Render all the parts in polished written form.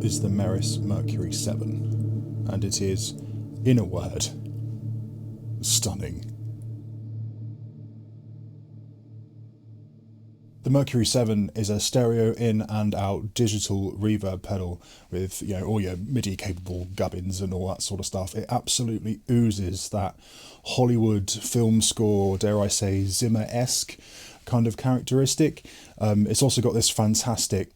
is the Meris Mercury7, and it is, in a word, stunning. The Mercury7 is a stereo in and out digital reverb pedal with, you know, all your MIDI capable gubbins and all that sort of stuff. It absolutely oozes that Hollywood film score, dare I say, Zimmer-esque kind of characteristic. It's also got this fantastic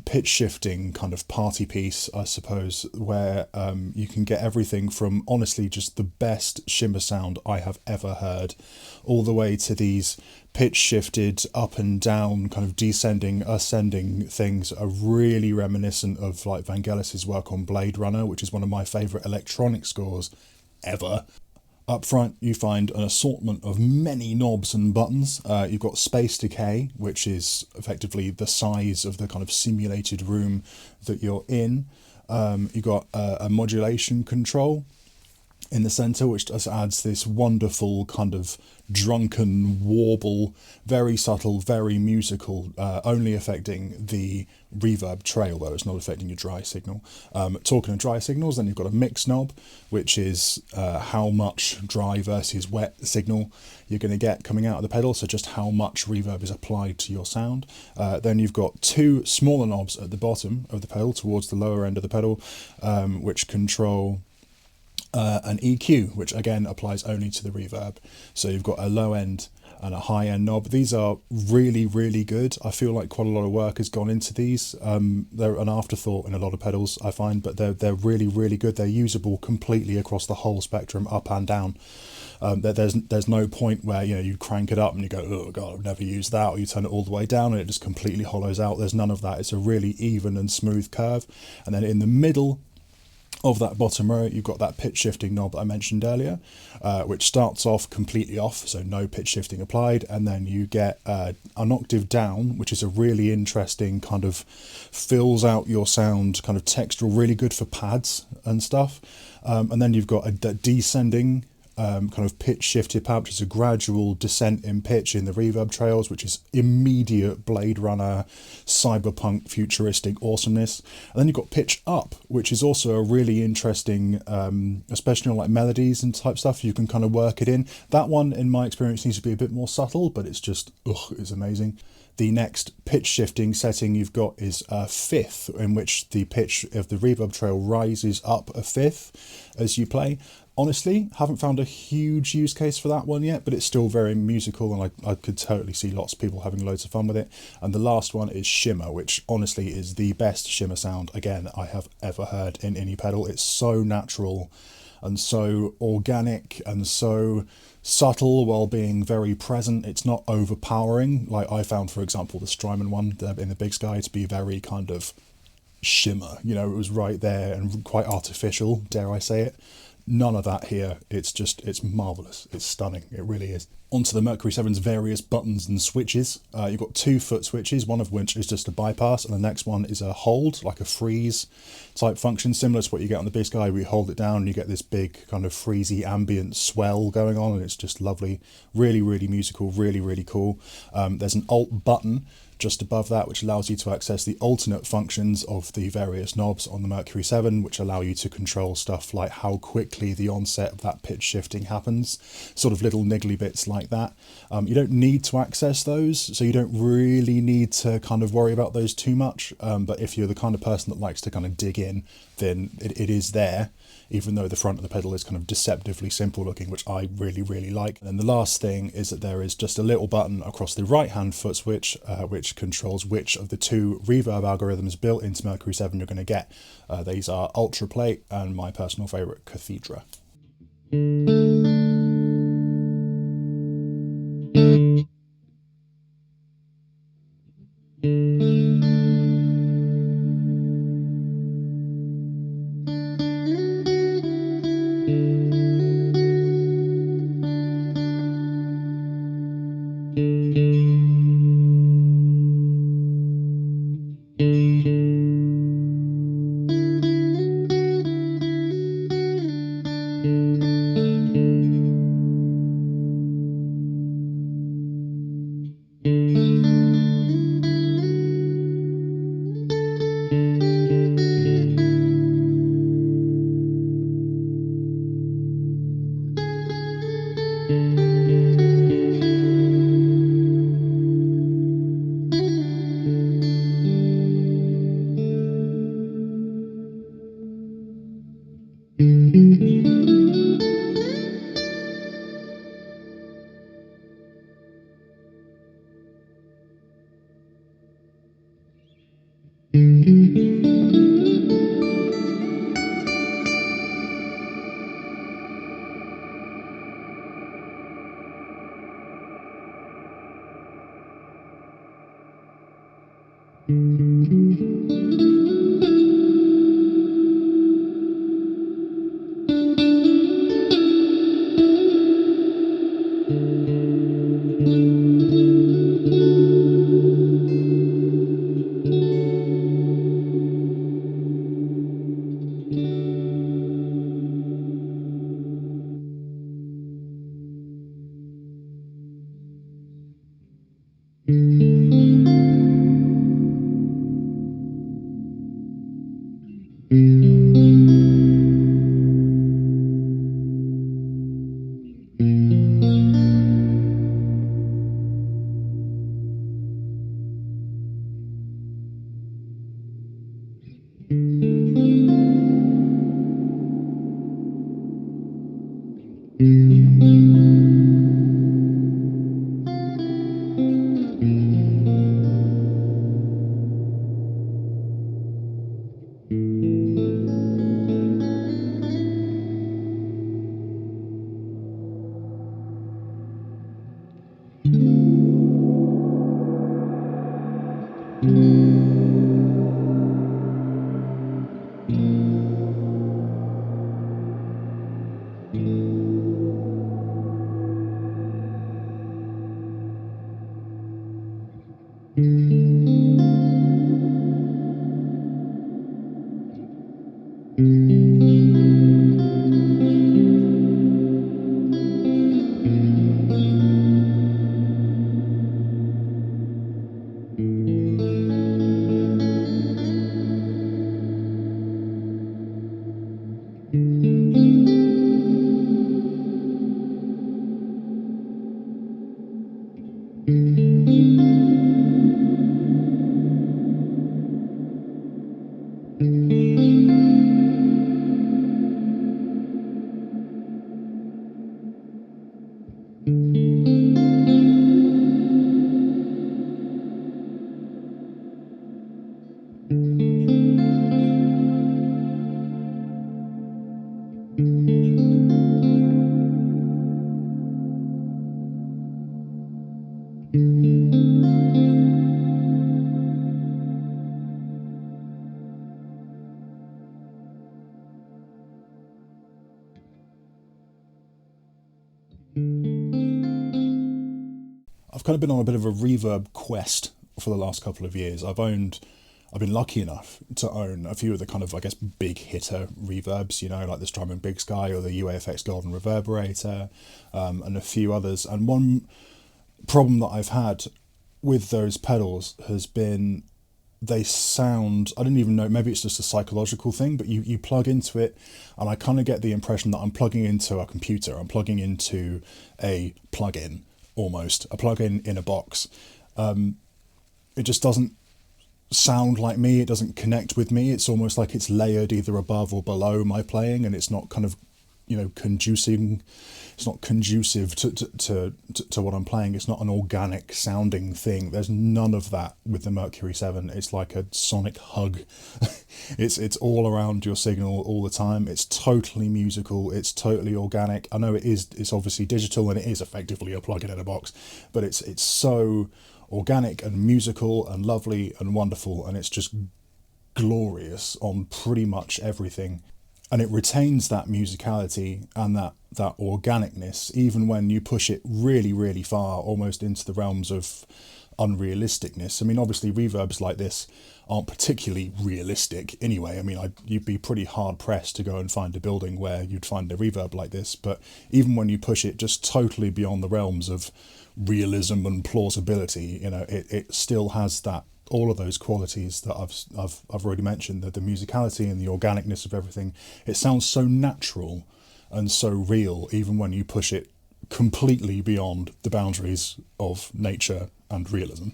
pitch shifting kind of party piece, I suppose, where you can get everything from honestly just the best shimmer sound I have ever heard, all the way to these pitch shifted up and down kind of descending, ascending things are really reminiscent of like Vangelis's work on Blade Runner, which is one of my favourite electronic scores ever. Up front, you find an assortment of many knobs and buttons. You've got space decay, which is effectively the size of the kind of simulated room that you're in. You've got a modulation control in the centre, which just adds this wonderful kind of drunken warble, very subtle, very musical, only affecting the reverb trail though, it's not affecting your dry signal. Talking of dry signals, then you've got a mix knob, which is how much dry versus wet signal you're going to get coming out of the pedal, so just how much reverb is applied to your sound. Then you've got two smaller knobs at the bottom of the pedal, towards the lower end of the pedal, which control an EQ, which again applies only to the reverb. So you've got a low end and a high end knob. These are really, really good. I feel like quite a lot of work has gone into these. They're an afterthought in a lot of pedals, I find, but they're really, really good. They're usable completely across the whole spectrum, up and down. There's no point where, you know, you crank it up and you go, oh god, I've never used that, or you turn it all the way down and it just completely hollows out. There's none of that. It's a really even and smooth curve. And then in the middle of that bottom row, you've got that pitch shifting knob that I mentioned earlier, which starts off completely off, so no pitch shifting applied, and then you get an octave down, which is a really interesting kind of fills out your sound kind of textural, really good for pads and stuff. And then you've got a descending kind of pitch shifted pad, which is a gradual descent in pitch in the reverb trails, which is immediate Blade Runner cyberpunk futuristic awesomeness. And then you've got pitch up, which is also a really interesting, especially on like melodies and type stuff, you can kind of work it in. That one in my experience needs to be a bit more subtle, but it's just it's amazing. The next pitch shifting setting you've got is a fifth, in which the pitch of the reverb trail rises up a fifth as you play. Honestly, haven't found a huge use case for that one yet, but it's still very musical, and I could totally see lots of people having loads of fun with it. And the last one is shimmer, which honestly is the best shimmer sound, again, I have ever heard in any pedal. It's so natural and so organic and so subtle while being very present. It's not overpowering. Like I found, for example, the Strymon one in the Big Sky to be very kind of shimmer. You know, it was right there and quite artificial, dare I say it. None of that here. It's marvellous. It's stunning. It really is. Onto the Mercury7's various buttons and switches. You've got 2 foot switches, one of which is just a bypass, and the next one is a hold, like a freeze type function, similar to what you get on the Big Sky, where you hold it down and you get this big kind of freezy ambient swell going on, and it's just lovely. Really, really musical, really, really cool. There's an alt button just above that, which allows you to access the alternate functions of the various knobs on the Mercury7, which allow you to control stuff like how quickly the onset of that pitch shifting happens, sort of little niggly bits like that. You don't need to access those, so you don't really need to kind of worry about those too much, but if you're the kind of person that likes to kind of dig in, then it is there, even though the front of the pedal is kind of deceptively simple looking, which I really, really like. And then the last thing is that there is just a little button across the right-hand foot switch, which controls which of the 2 reverb algorithms built into Mercury7 you're going to get. These are Ultra Plate and my personal favourite, Cathedra. I've kind of been on a bit of a reverb quest for the last couple of years. I've been lucky enough to own a few of the kind of, I guess, big hitter reverbs, you know, like the Strymon Big Sky or the UAFX Golden Reverberator, and a few others. And one problem that I've had with those pedals has been they sound, I don't even know, maybe it's just a psychological thing, but you plug into it and I kind of get the impression that I'm plugging into a computer, I'm plugging into a plug-in almost, a plug-in in a box. It just doesn't sound like me, it doesn't connect with me. It's almost like it's layered either above or below my playing, and it's not kind of, you know, it's not conducive to what I'm playing. It's not an organic sounding thing. There's none of that with the Mercury 7. It's like a sonic hug. It's all around your signal all the time. It's totally musical, it's totally organic. I know it's obviously digital and it is effectively a plug-in in a box, but it's so organic and musical and lovely and wonderful, and it's just glorious on pretty much everything. And it retains that musicality and that organicness even when you push it really, really far, almost into the realms of unrealisticness. I mean, obviously reverbs like this aren't particularly realistic anyway. I mean, you'd be pretty hard pressed to go and find a building where you'd find a reverb like this, but even when you push it just totally beyond the realms of realism and plausibility, you know, it still has that, all of those qualities that I've already mentioned, the musicality and the organicness of everything. It sounds so natural and so real even when you push it completely beyond the boundaries of nature and realism.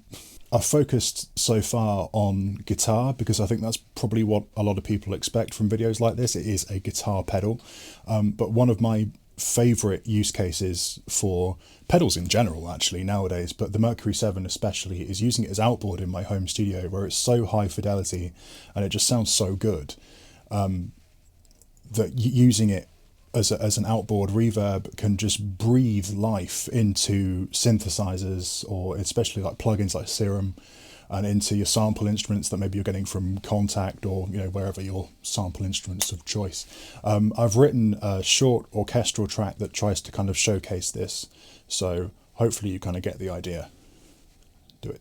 I've focused so far on guitar because I think that's probably what a lot of people expect from videos like this. It is a guitar pedal, but one of my favourite use cases for pedals in general actually nowadays, but the Mercury7 especially, is using it as outboard in my home studio, where it's so high fidelity and it just sounds so good that using it as an outboard reverb can just breathe life into synthesizers, or especially like plugins like Serum, and into your sample instruments that maybe you're getting from Contact, or wherever your sample instruments of choice. I've written a short orchestral track that tries to kind of showcase this, so hopefully you kind of get the idea. Do it.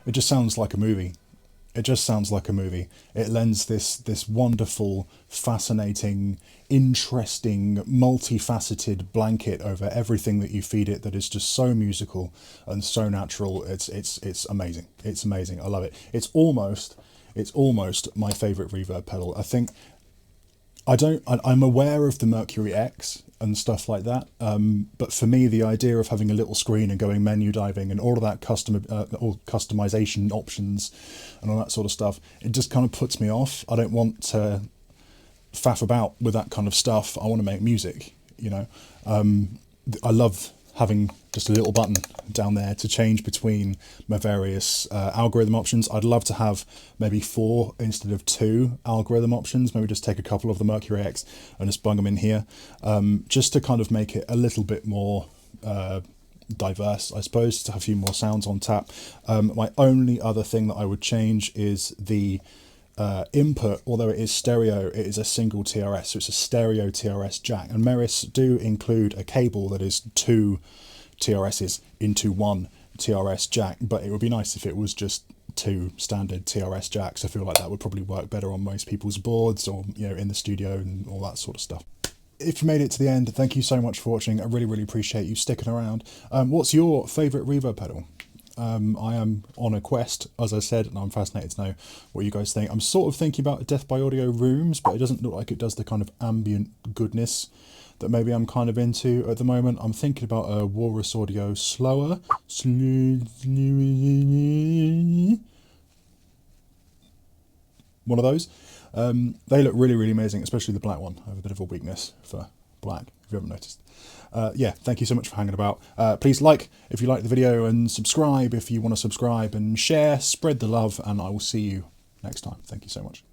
It just sounds like a movie. It just sounds like a movie. It lends this wonderful, fascinating, interesting, multifaceted blanket over everything that you feed it that is just so musical and so natural. It's amazing. It's amazing. I love it. It's almost my favorite reverb pedal. I think I'm aware of the Mercury X and stuff like that, but for me, the idea of having a little screen and going menu diving and all of that customization options and all that sort of stuff, it just kind of puts me off. I don't want to faff about with that kind of stuff. I want to make music, I love having just a little button down there to change between my various algorithm options. I'd love to have maybe 4 instead of 2 algorithm options, maybe just take a couple of the Mercury X and just bung them in here, just to kind of make it a little bit more diverse, I suppose, to have a few more sounds on tap. My only other thing that I would change is the input. Although it is stereo, it is a single TRS, so it's a stereo TRS jack, and Meris do include a cable that is 2 TRSs into 1 TRS jack, but it would be nice if it was just 2 standard TRS jacks. I feel like that would probably work better on most people's boards, or in the studio and all that sort of stuff. If you made it to the end, thank you so much for watching. I really appreciate you sticking around. What's your favourite reverb pedal? I am on a quest, as I said, and I'm fascinated to know what you guys think. I'm sort of thinking about Death by Audio Rooms, but it doesn't look like it does the kind of ambient goodness that maybe I'm kind of into at the moment. I'm thinking about a Walrus Audio Slower. One of those. They look really amazing, especially the black one. I have a bit of a weakness for black, if you haven't noticed. Yeah, thank you so much for hanging about. Please like if you like the video, and subscribe if you want to subscribe, and share, spread the love, and I will see you next time. Thank you so much.